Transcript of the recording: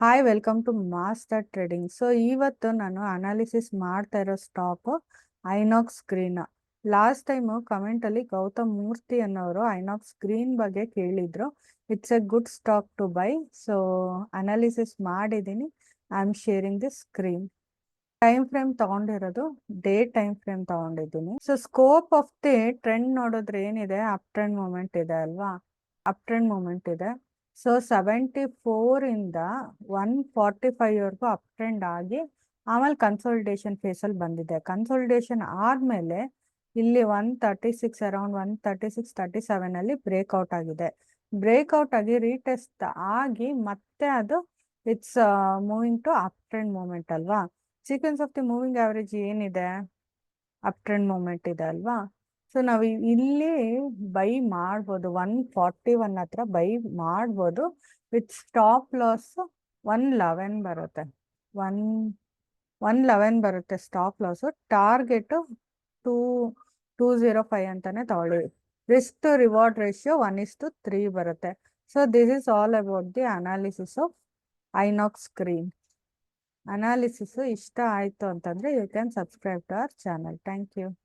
Hi, welcome to master trading. So ಇವತ್ತು ನಾನು analysis ಮಾಡ್ತಾ ಇರೋ stock Inox Green. Last time ಕಮೆಂಟಲ್ಲಿ ಗೌತಮ್ ಮೂರ್ತಿ ಅನ್ನೋರು ಐನಾಕ್ಸ್ ಗ್ರೀನ್ ಬಗ್ಗೆ ಕೇಳಿದ್ರು. It's a good stock to buy. So analysis ಮಾಡಿದ್ದೀನಿ. I am sharing the screen. Time frame ತಗೊಂಡಿರೋದು ಡೇ ಟೈಮ್ ಫ್ರೇಮ್ ತಗೊಂಡಿದ್ದೀನಿ. So scope of the trend ನೋಡಿದ್ರೆ ಏನಿದೆ, ಅಪ್ ಟ್ರೆಂಡ್ ಮೂಮೆಂಟ್ ಇದೆ ಅಲ್ವಾ, ಅಪ್ ಟ್ರೆಂಡ್ ಮೂಮೆಂಟ್ ಇದೆ. ಸೊ 74 ಇಂದ 145 ವರೆಗೂ ಅಪ್ ಟ್ರೆಂಡ್ ಆಗಿ ಆಮೇಲೆ ಕನ್ಸೋಲ್ಟೇಷನ್ ಫೇಸಲ್ಲಿ ಬಂದಿದೆ. ಕನ್ಸೋಲ್ಟೇಷನ್ ಆದ್ಮೇಲೆ ಇಲ್ಲಿ 136 ಅರೌಂಡ್ 136-37 ಅಲ್ಲಿ ಬ್ರೇಕ್ಔಟ್ ಆಗಿದೆ. ಬ್ರೇಕ್ಔಟ್ ಆಗಿ ರೀಟೆಸ್ಟ್ ಆಗಿ ಮತ್ತೆ ಅದು it's moving to up trend moment ಅಲ್ವಾ. Sequence of the moving average ಏನಿದೆ, ಅಪ್ ಟ್ರೆಂಡ್ ಮೂಮೆಂಟ್ ಇದೆ ಅಲ್ವಾ. ಸೊ ನಾವು ಇಲ್ಲಿ ಬೈ ಮಾಡ್ಬೋದು, 141 ಹತ್ರ ಬೈ ಮಾಡ್ಬೋದು. ವಿತ್ ಸ್ಟಾಪ್ ಲಾಸ್ 111 ಬರುತ್ತೆ. 111 ಬರುತ್ತೆ ಸ್ಟಾಪ್ ಲಾಸು. ಟಾರ್ಗೆಟ್ 205 ಅಂತಾನೆ ತಗೊಳ್ಳಿ. ರಿಸ್ಕ್ ಟು ರಿವಾರ್ಡ್ ರೇಷಿಯೋ 1:3 ಬರುತ್ತೆ. So this is all about the analysis of Inox Green. Analysis ಇಷ್ಟ ಆಯಿತು ಅಂತಂದರೆ you can subscribe to our channel. Thank you.